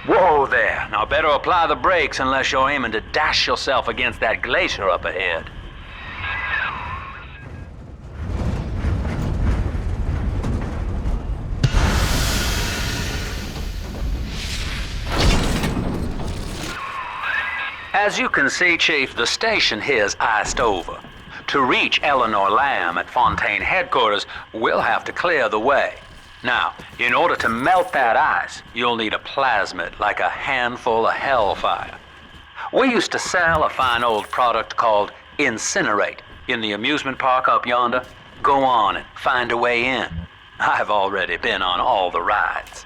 Whoa there. Now better apply the brakes unless you're aiming to dash yourself against that glacier up ahead. As you can see, Chief, the station here's iced over. To reach Eleanor Lamb at Fontaine headquarters, we'll have to clear the way. Now, in order to melt that ice, you'll need a plasmid, like a handful of hellfire. We used to sell a fine old product called Incinerate in the amusement park up yonder. Go on and find a way in. I've already been on all the rides.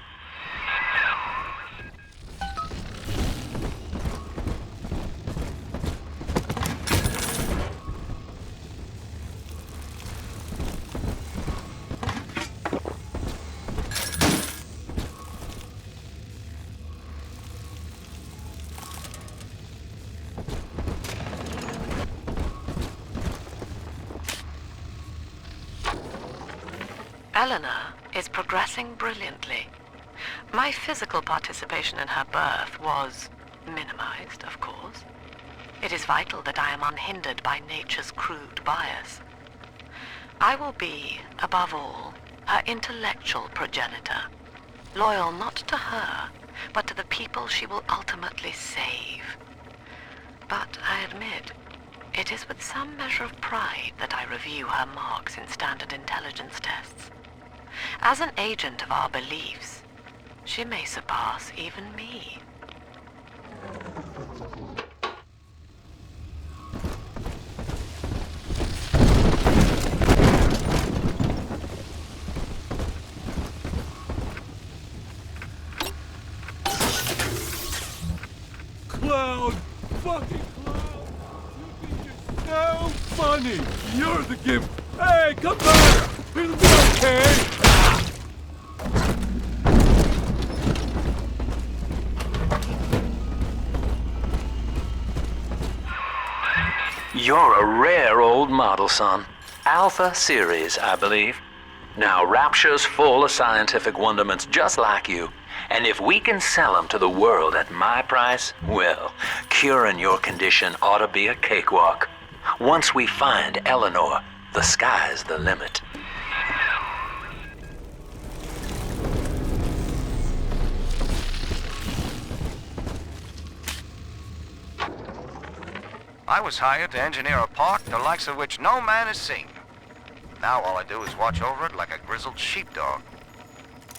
Eleanor is progressing brilliantly. My physical participation in her birth was minimized, of course. It is vital that I am unhindered by nature's crude bias. I will be, above all, her intellectual progenitor, loyal not to her, but to the people she will ultimately save. But I admit, it is with some measure of pride that I review her marks in standard intelligence tests. As an agent of our beliefs, she may surpass even me. Cloud! Fucking Cloud! You think you're so funny! You're the gimp! Hey, come back! It'll be okay! You're a rare old model, son. Alpha series, I believe. Now, Rapture's full of scientific wonderments just like you. And if we can sell them to the world at my price, well, curing your condition ought to be a cakewalk. Once we find Eleanor, the sky's the limit. I was hired to engineer a park the likes of which no man has seen. Now all I do is watch over it like a grizzled sheepdog.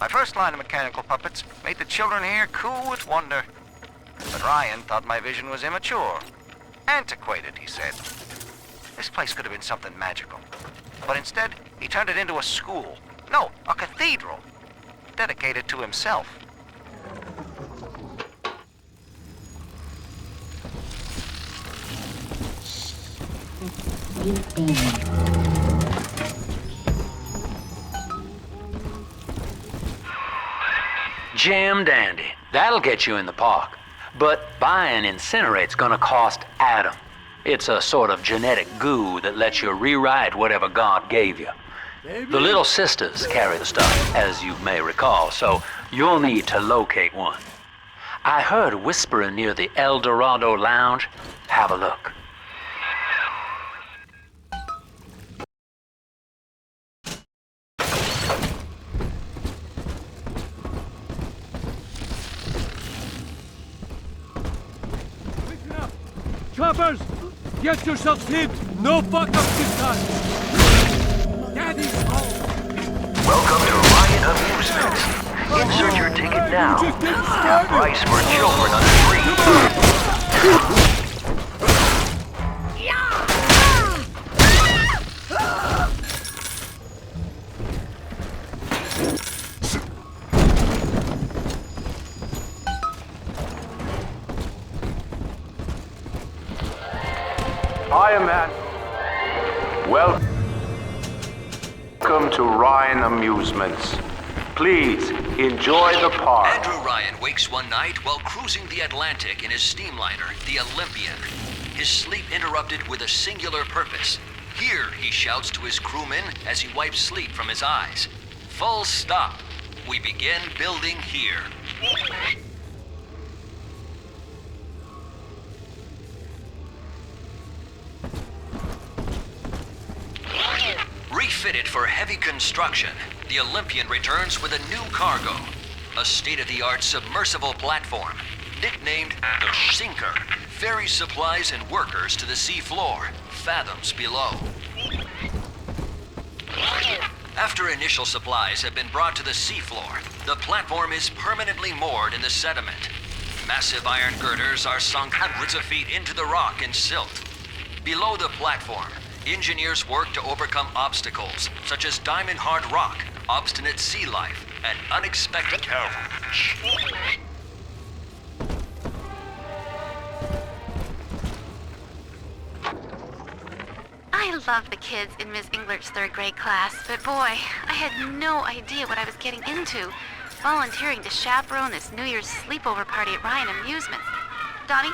My first line of mechanical puppets made the children here cool with wonder. But Ryan thought my vision was immature. Antiquated, he said. This place could have been something magical. But instead, he turned it into a school. No, a cathedral. Dedicated to himself. Jim dandy. That'll get you in the park. But buying Incinerate's gonna cost Adam. It's a sort of genetic goo that lets you rewrite whatever God gave you. The Little Sisters carry the stuff, as you may recall, so you'll need to locate one. I heard whispering near the El Dorado Lounge. Have a look. Choppers! Get yourselves hid! No fuck-ups this time! Daddy's home! Welcome to Ryan Amusements. Insert your ticket now. Half price for children under 3. Hiya, man. Welcome to Ryan Amusements. Please, enjoy the park. Andrew Ryan wakes one night while cruising the Atlantic in his steamliner, the Olympian. His sleep interrupted with a singular purpose. Here, he shouts to his crewmen as he wipes sleep from his eyes. Full stop. We begin building here. Refitted for heavy construction, the Olympian returns with a new cargo. A state-of-the-art submersible platform, nicknamed the Sinker, ferries supplies and workers to the sea floor, fathoms below. After initial supplies have been brought to the seafloor, the platform is permanently moored in the sediment. Massive iron girders are sunk hundreds of feet into the rock and silt. Below the platform, engineers work to overcome obstacles such as diamond-hard rock, obstinate sea life, and unexpected peril. I love the kids in Miss Englert's third grade class, but boy, I had no idea what I was getting into. Volunteering to chaperone this New Year's sleepover party at Ryan Amusements. Donnie,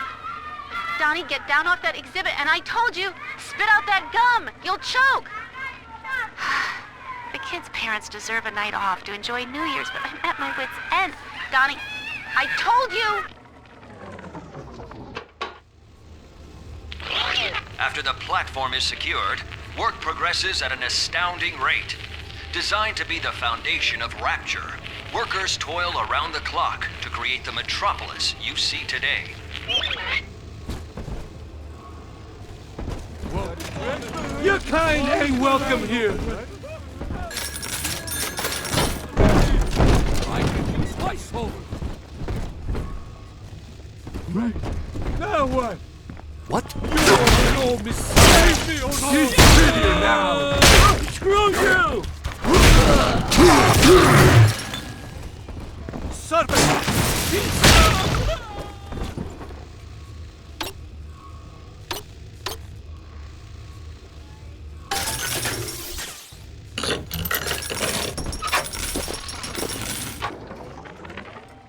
get down off that exhibit, and I told you, spit out that gum! You'll choke! The kids' parents deserve a night off to enjoy New Year's, but I'm at my wit's end. Donnie, I told you! After the platform is secured, work progresses at an astounding rate. Designed to be the foundation of Rapture, workers toil around the clock to create the metropolis you see today. Your kind ain't welcome here. I can use my soul. Right. Now what? What? You old mistake me, oh no! She's prettier now! Screw you! Son of a...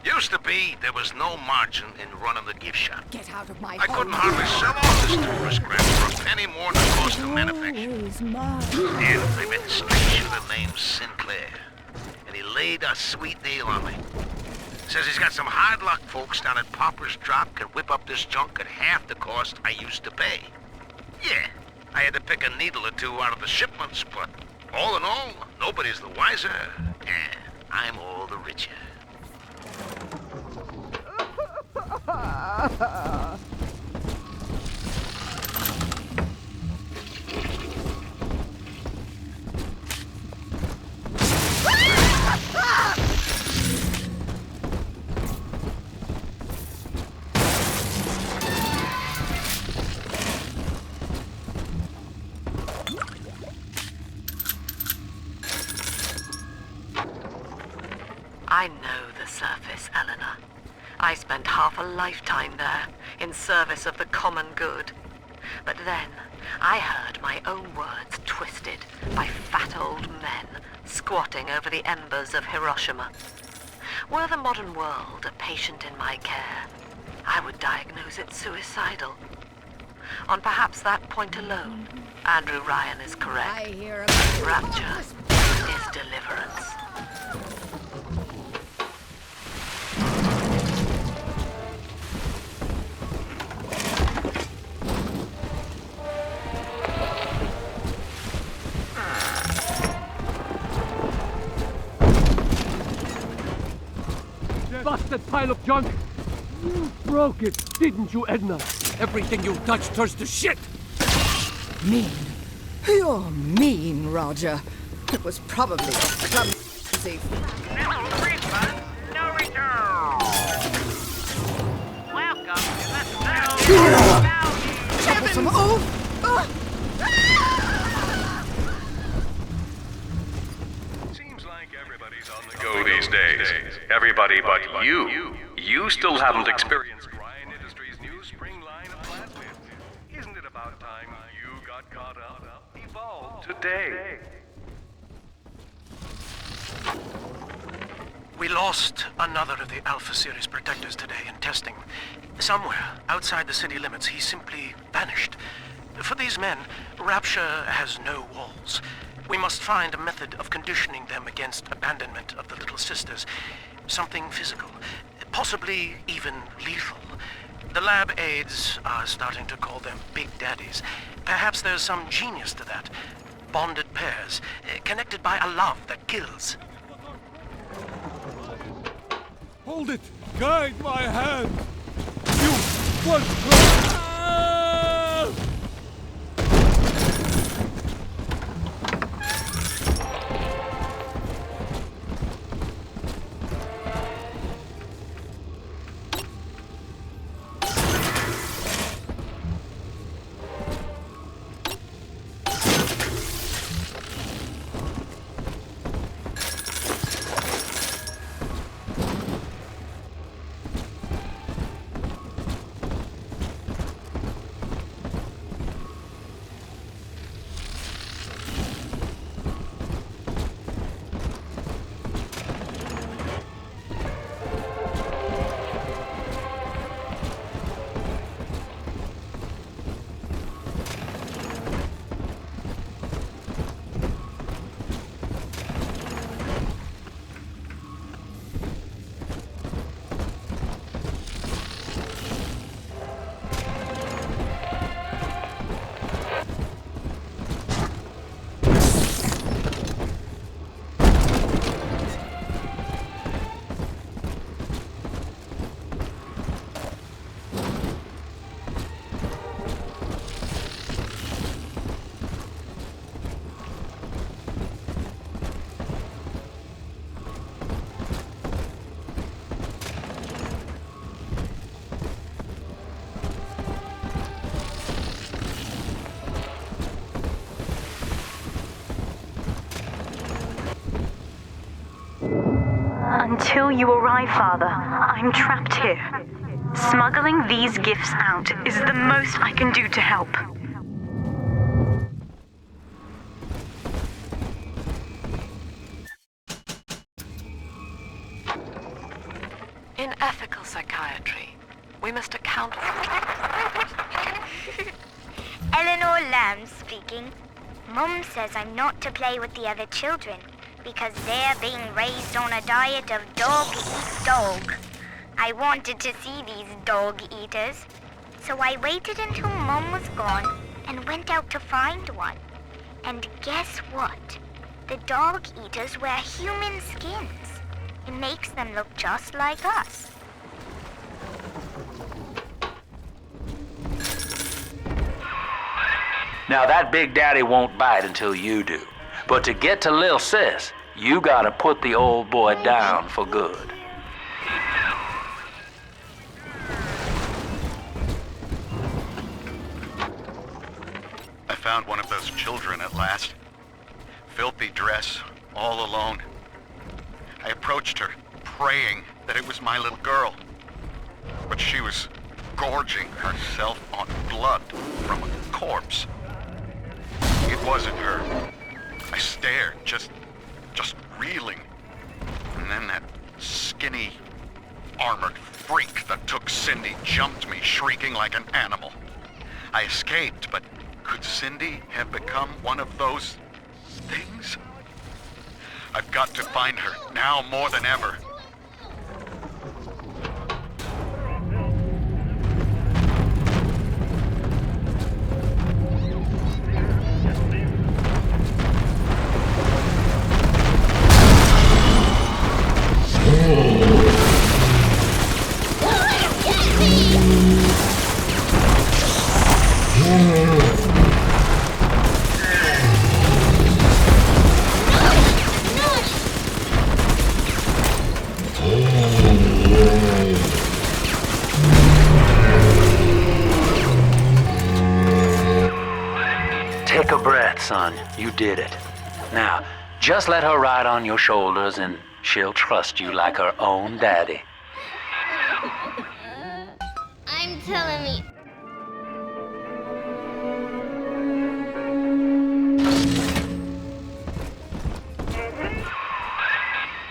Used to be, there was no margin in running the gift shop. Get out of my I couldn't hardly sell off this tourist crap for a penny more than the cost of manufacture. Then I met a straight shooter named Sinclair, and he laid a sweet deal on me. Says he's got some hard luck folks down at Popper's Drop can whip up this junk at half the cost I used to pay. Yeah, I had to pick a needle or two out of the shipments, but all in all, nobody's the wiser, and I'm all the richer. I know the surface, Eleanor. I spent half a lifetime there, in service of the common good. But then, I heard my own words twisted by fat old men squatting over the embers of Hiroshima. Were the modern world a patient in my care, I would diagnose it suicidal. On perhaps that point alone, Andrew Ryan is correct. I hear about Rapture is deliverance. Busted pile of junk! You broke it, didn't you, Edna? Everything you touch turns to shit! mean. You're mean, Roger. It was probably a clumsy... No refund, no return. Welcome to the Troublesome oaf! Seems like everybody's on the go these days. Everybody but you. You still haven't experienced Ryan Industries' new spring line of plasmids. Isn't it about time you got caught up? Evolved today. We lost another of the Alpha Series protectors today in testing. Somewhere outside the city limits, he simply vanished. For these men, Rapture has no walls. We must find a method of conditioning them against abandonment of the Little Sisters. Something physical, possibly even lethal. The lab aides are starting to call them Big Daddies. Perhaps there's some genius to that. bonded pairs, connected by a love that kills. Hold it! Guide my hand! You once crossed... Until you arrive, Father, I'm trapped here. Smuggling these gifts out is the most I can do to help. In ethical psychiatry, we must account for... Eleanor Lamb speaking. Mum says I'm not to play with the other children because they're being raised on a diet of dog. I wanted to see these dog eaters, so I waited until Mum was gone and went out to find one. And guess what? The dog eaters wear human skins. It makes them look just like us. Now that Big Daddy won't bite until you do. But to get to Lil Sis, you gotta put the old boy down for good. I found one of those children at last. Filthy dress, all alone. I approached her, praying that it was my little girl. But she was gorging herself on blood from a corpse. It wasn't her. I stared, just reeling. And then that skinny, armored freak that took Cindy jumped me, shrieking like an animal. I escaped, but could Cindy have become one of those things? I've got to find her, now more than ever. Take a breath, son. You did it. Now, just let her ride on your shoulders and she'll trust you like her own daddy. I'm telling me.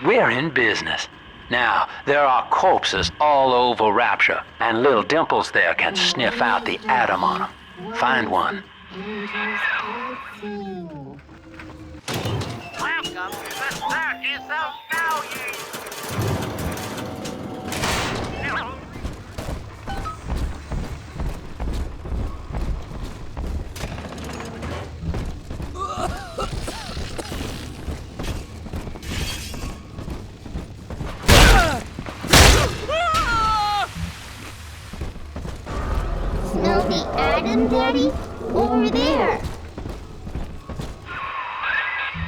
We're in business. Now, there are corpses all over Rapture, and little Dimples there can sniff out the atom on them. Find one. Welcome to the circus of value. Daddy? Over there.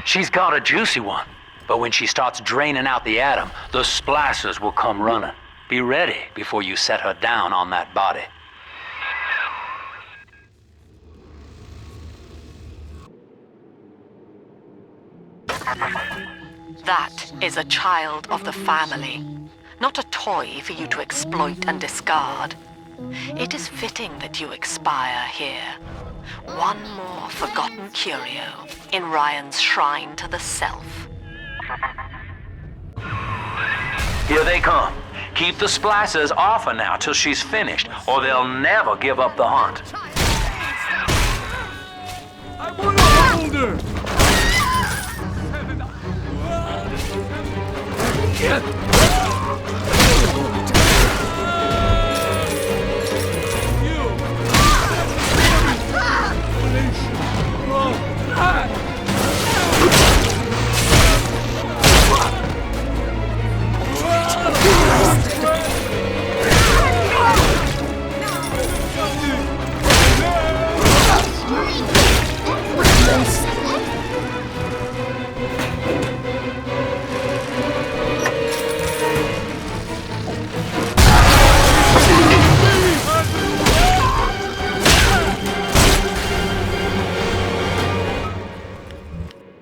She's got a juicy one. But when she starts draining out the atom, the splicers will come running. Be ready before you set her down on that body. That is a child of the family, not a toy for you to exploit and discard. It is fitting that you expire here. One more forgotten curio in Ryan's shrine to the self. Here they come. Keep the splicers off her now till she's finished, or they'll never give up the hunt. I want to hold her!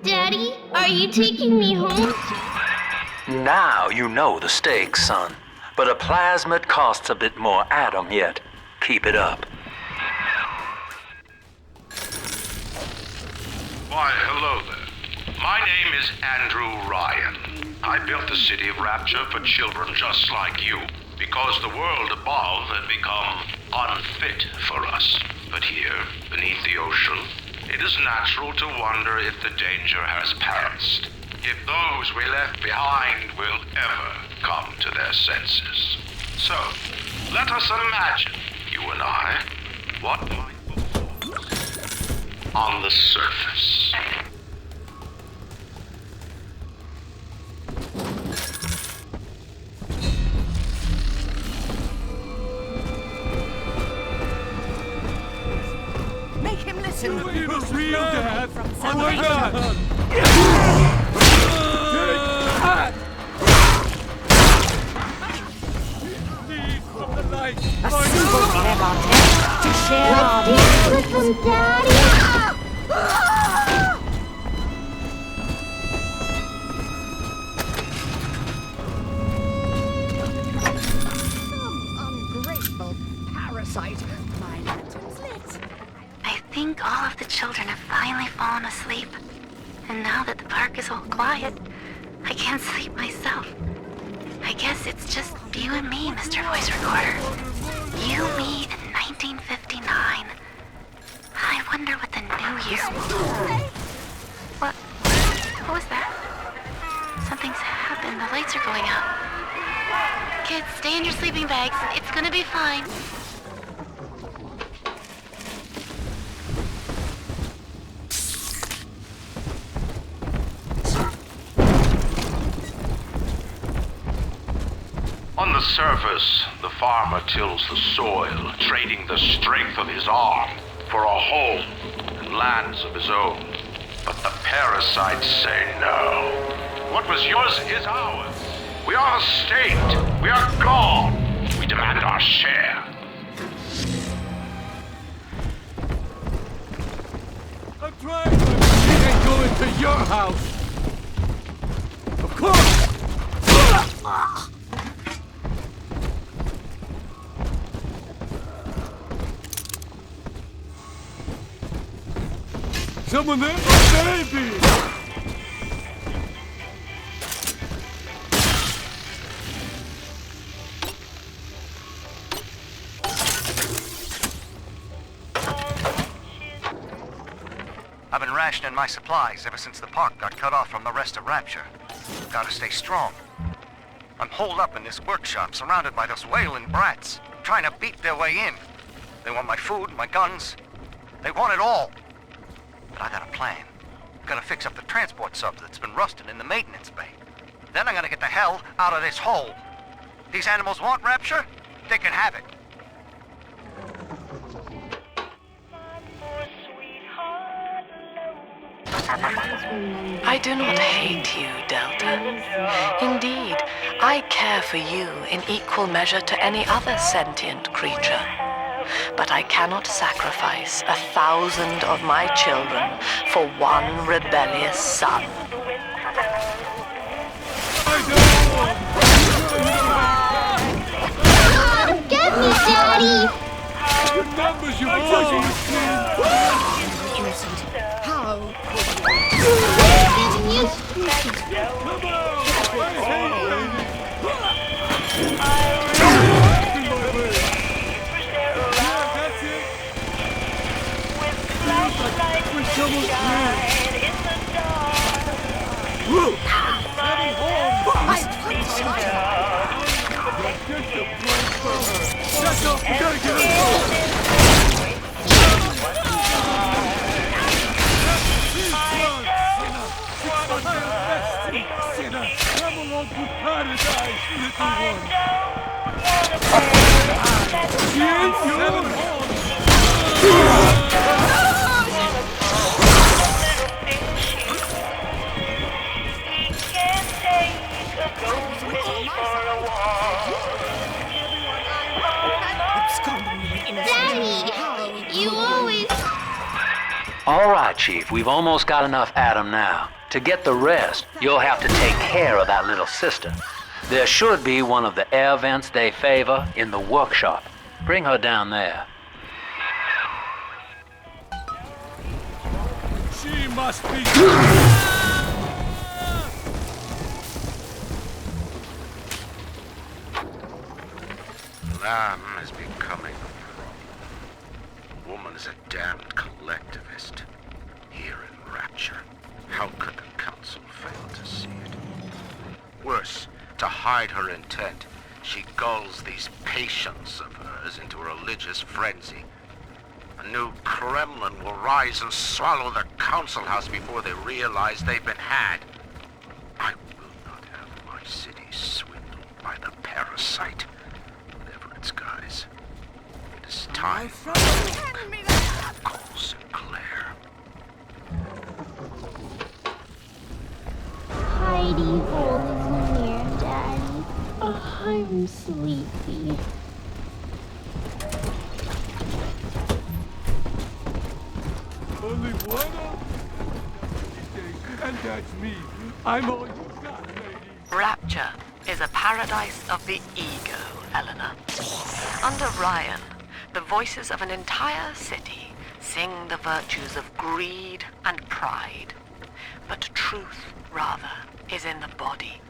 Daddy, are you taking me home? Now you know the stakes, son. But a plasmid costs a bit more atom yet. Keep it up. Why, hello there. My name is Andrew Ryan. I built the city of Rapture for children just like you, because the world above had become unfit for us. But here, beneath the ocean, it is natural to wonder if the danger has passed. If those we left behind will ever come to their senses. So, let us imagine, you and I, what might befall us on the surface. Make him listen. You was real, Dad! Oh my God! From the light! A simple repartee to share our With him, Daddy! Some ungrateful parasite. My lantern's lit. I think all of the children have finally fallen asleep. And now that the park is all quiet, I can't sleep myself. I guess it's just you and me, Mr. Voice Recorder. You, me, in 1959. I wonder what the new year will hold. What was that? Something's happened. The lights are going out. Kids, stay in your sleeping bags. It's gonna be fine. On the surface, the farmer tills the soil, trading the strength of his arm for a home and lands of his own. But the parasites say no. What was yours is ours. We are the state. We are God. We demand our share. I'm trying, but he ain't going to your house! Of course! Someone there? A baby! I've been rationing my supplies ever since the park got cut off from the rest of Rapture. Gotta stay strong. I'm holed up in this workshop, surrounded by those wailing brats, trying to beat their way in. They want my food, my guns. They want it all. But I got a plan. I'm gonna fix up the transport sub that's been rusting in the maintenance bay. Then I'm gonna get the hell out of this hole. These animals want Rapture? They can have it. I do not hate you, Delta. Indeed, I care for you in equal measure to any other sentient creature. But I cannot sacrifice 1,000 of my children for one rebellious son. Get me, Daddy! Your numbers, you Innocent. How could Getting used to it. Come along to paradise, little one. Daddy, you always... All right, Chief, we've almost got enough Adam now. To get the rest, you'll have to take care of that little sister. There should be one of the air vents they favor in the workshop. Bring her down there. She must be... Lamb is becoming a problem. Woman is a damned collectivist. Here in Rapture, how could the council fail to see it? Worse, to hide her intent, she gulls these patients of hers into a religious frenzy. A new Kremlin will rise and swallow the council house before they realize they've been had. I will not have my city swindled by the parasite. Whatever its guise. It is time for call Sinclair. Heidi Hole is near, Daddy. Oh, I'm sleepy. Only one of them, and that's me. I'm all you got, lady. Rapture is a paradise of the ego, Eleanor. Under Ryan, the voices of an entire city sing the virtues of greed and pride. But truth, rather, is in the body.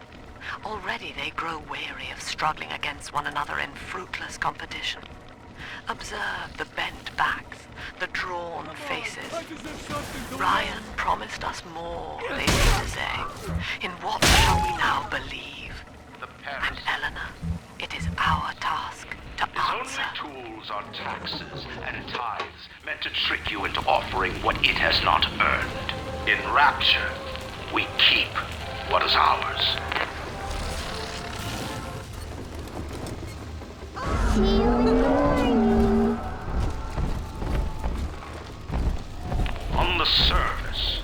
Already they grow weary of struggling against one another in fruitless competition. Observe the bent backs, the drawn faces. Ryan promised us more, they seem to say. In what shall we now believe? And Eleanor, it is our task to answer. Its only tools are taxes and tithes meant to trick you into offering what it has not earned. In Rapture, we keep what is ours. On the surface,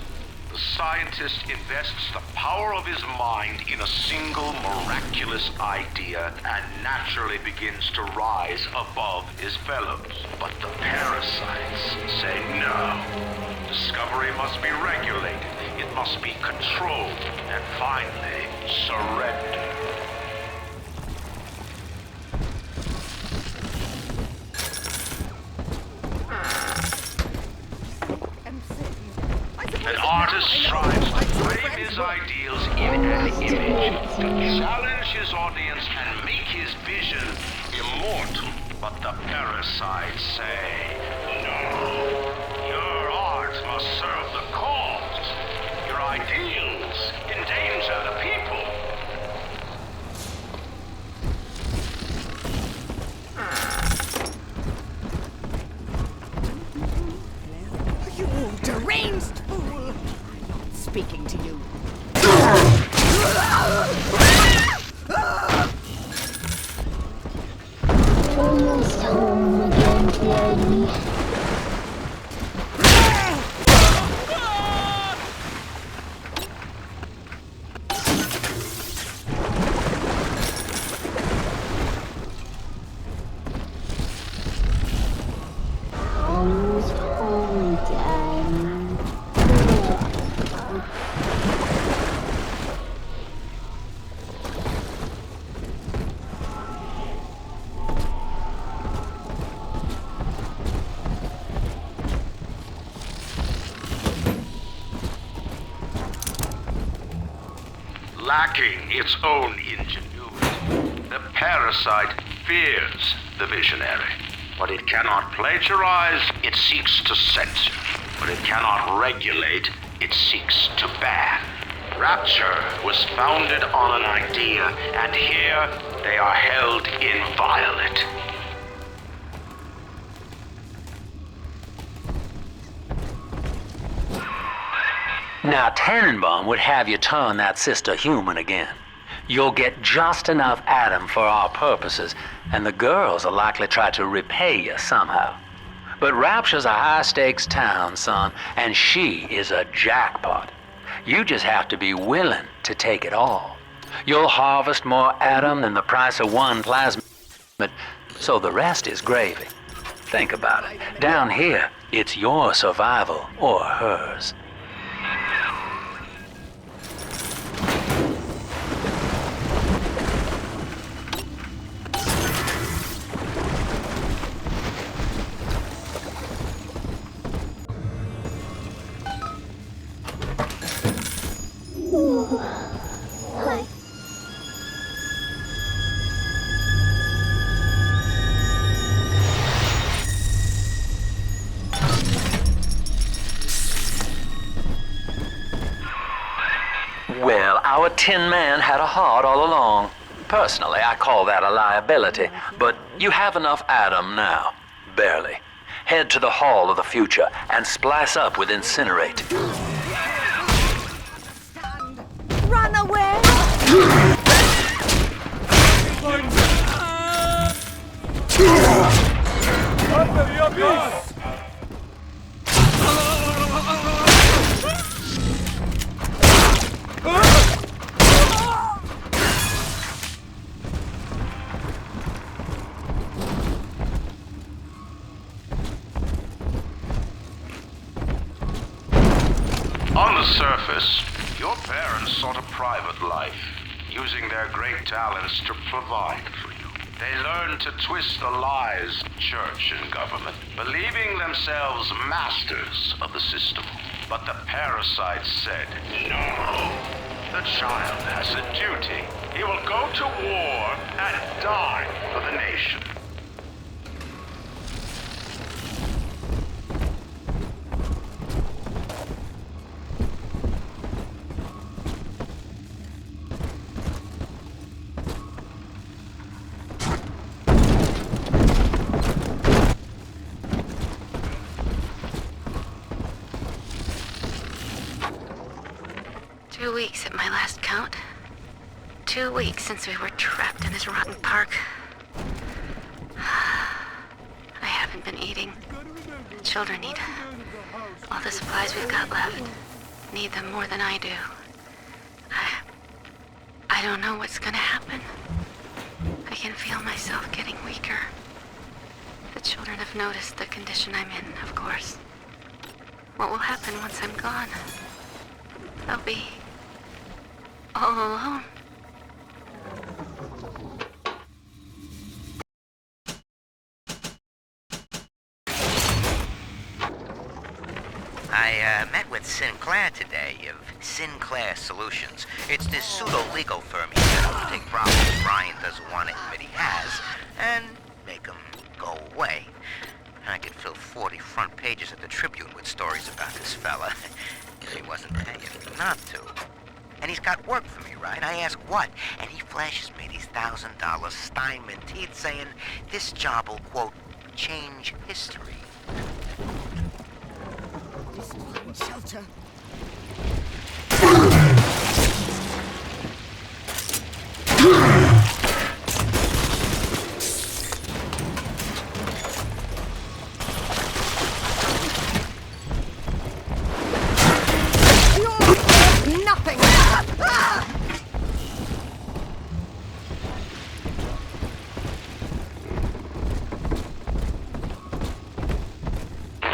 the scientist invests the power of his mind in a single miraculous idea and naturally begins to rise above his fellows. But the parasites say no. Discovery must be regulated, it must be controlled, and finally, surrender. An artist strives to frame his ideals in an image, to challenge his audience and make his vision immortal. But the parasites say, no, your art must serve the cause. Your ideals endanger the people. You deranged fool! Speaking to you. Almost home again, Daddy. lacking its own ingenuity. The parasite fears the visionary. What it cannot plagiarize, it seeks to censor. What it cannot regulate, it seeks to ban. Rapture was founded on an idea, and here they are held inviolate. Now, Tannenbaum would have you turn that sister human again. You'll get just enough Adam for our purposes, and the girls will likely try to repay you somehow. But Rapture's a high-stakes town, son, and she is a jackpot. You just have to be willing to take it all. You'll harvest more Adam than the price of one plasmid, so the rest is gravy. Think about it. Down here, it's your survival or hers. Hi. Well, our Tin Man had a heart all along. Personally, I call that a liability, but you have enough Adam now. Barely. Head to the Hall of the Future and splice up with Incinerate. Run away! On the surface, your parents sought a private life, using their great talents to provide for you. They learned to twist the lies of church and government, believing themselves masters of the system. But the parasite said, no. The child has a duty. He will go to war and die for the nation. 2 weeks at my last count. 2 weeks since we were trapped in this rotten park. I haven't been eating. The children need all the supplies we've got left. Need them more than I do. I don't know what's gonna happen. I can feel myself getting weaker. The children have noticed the condition I'm in, of course. What will happen once I'm gone? I'll be all alone. I met with Sinclair today of Sinclair Solutions. It's this pseudo-legal firm he set up to take problems Brian doesn't want to admit he has and make them go away. I could fill 40 front pages of the Tribune with stories about this fella. He wasn't paying me not to. And he's got work for me, right? I ask what? And he flashes me these $1,000 Steinman teeth saying this job will, quote, change history. Just find shelter.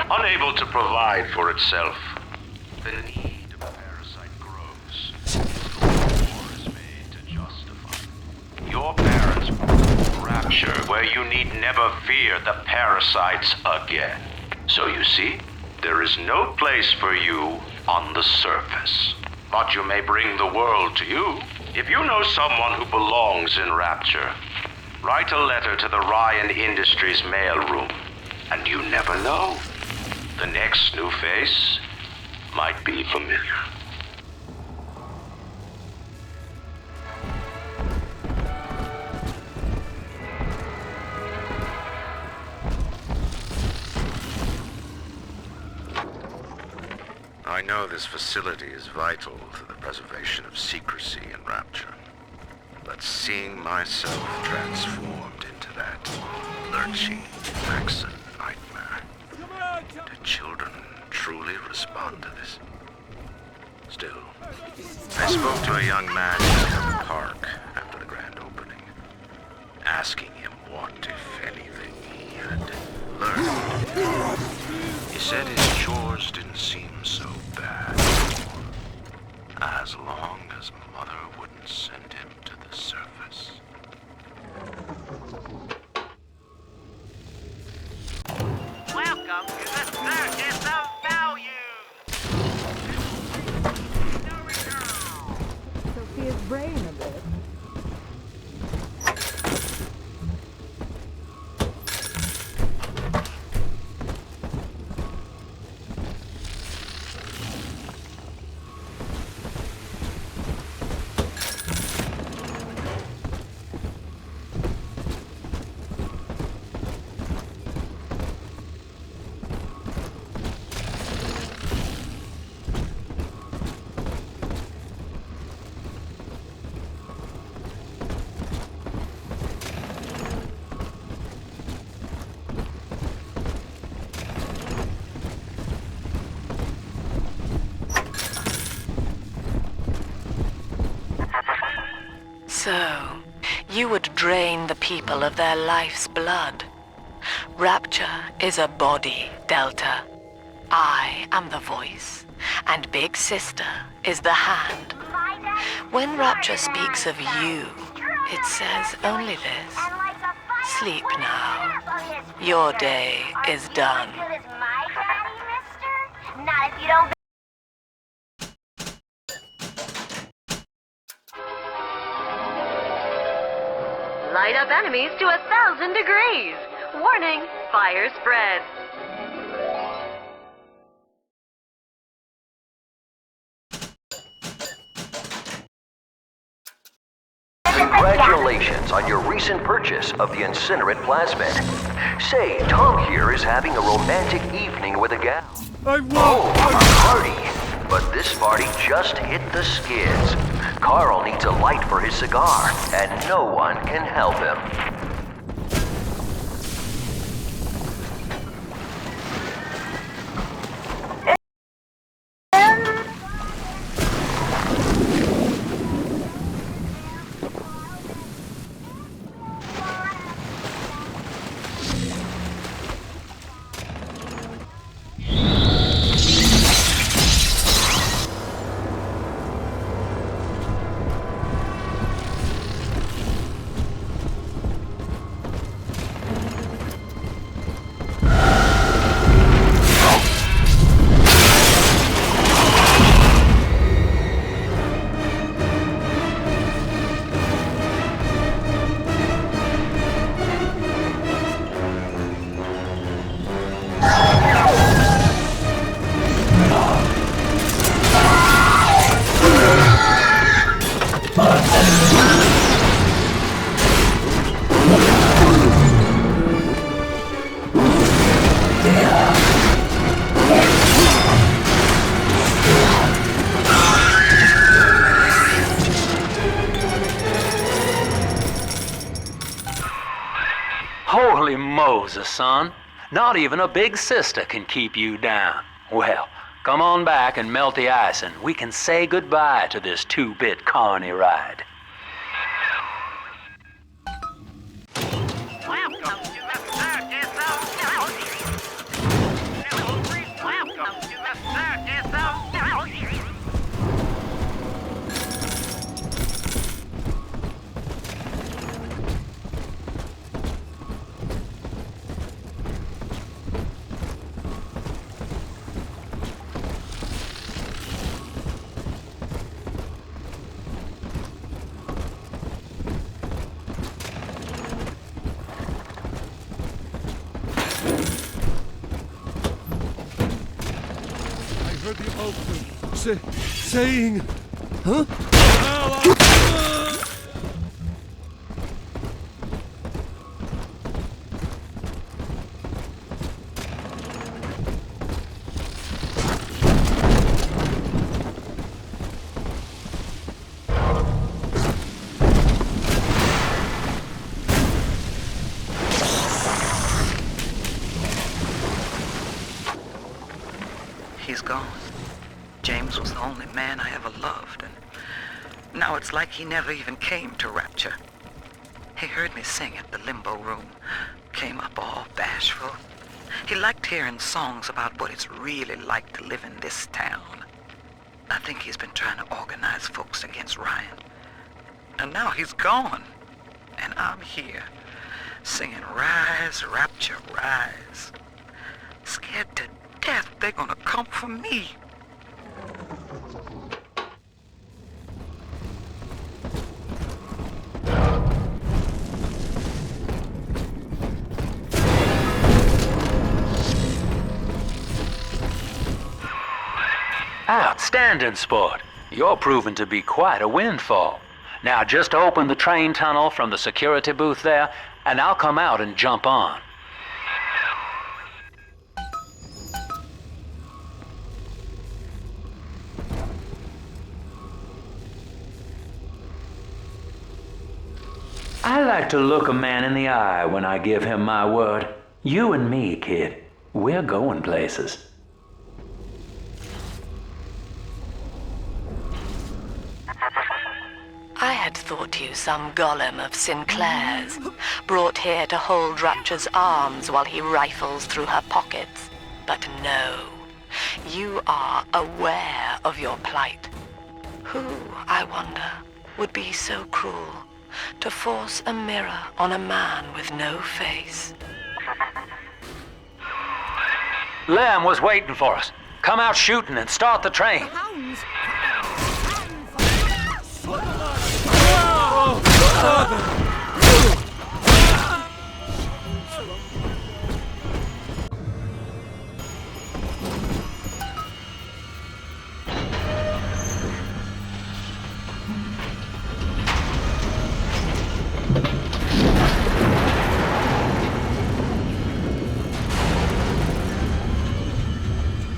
Unable to provide for itself, the need of a parasite grows. War is made to justify. Your parents rapture where you need never fear the parasites again. So you see, there is no place for you on the surface. But you may bring the world to you If you know someone who belongs in Rapture, write a letter to the Ryan Industries mailroom. And you never know. The next new face might be familiar. I know this facility is vital to the preservation of secrecy in Rapture. But seeing myself transformed into that lurching Maxon nightmare, do children truly respond to this? Still, I spoke to a young man in the park after the grand opening, asking him what, if anything, he had learned. He said his chores didn't seem so bad anymore, as long as Mother wouldn't send him to the surface. Welcome to the Circus of Value! Sophia's brain a bit. So, you would drain the people of their life's blood. Rapture is a body, Delta. I am the voice, and Big Sister is the hand. When Rapture speaks of you, it says only this. Sleep now. Your day is done. Not if you don't. Light up enemies to 1,000 degrees. Warning, fire spread. Congratulations on your recent purchase of the incinerate plasmid. Say, Tom here is having a romantic evening with a gal. I won't! Oh, a party! But this party just hit the skids. Carl needs a light for his cigar, and no one can help him. Holy Moses, son. Not even a big sister can keep you down. Well, come on back and melt the ice and we can say goodbye to this 2-bit carny ride. Welcome to the Circus of Value! Welcome to the Circus of Value! the open. Saying... Huh? He's gone. James was the only man I ever loved, and now it's like he never even came to Rapture. He heard me sing at the limbo room, came up all bashful. He liked hearing songs about what it's really like to live in this town. I think he's been trying to organize folks against Ryan. And now he's gone, and I'm here, singing Rise, Rapture, Rise. Scared to death they're gonna come for me. Outstanding, sport. You're proving to be quite a windfall. Now just open the train tunnel from the security booth there, and I'll come out and jump on. I like to look a man in the eye when I give him my word. You and me, kid, we're going places. I had thought you some golem of Sinclair's, brought here to hold Rapture's arms while he rifles through her pockets. But no, you are aware of your plight. Who, I wonder, would be so cruel to force a mirror on a man with no face? Lamb was waiting for us. Come out shooting and start the train. Father!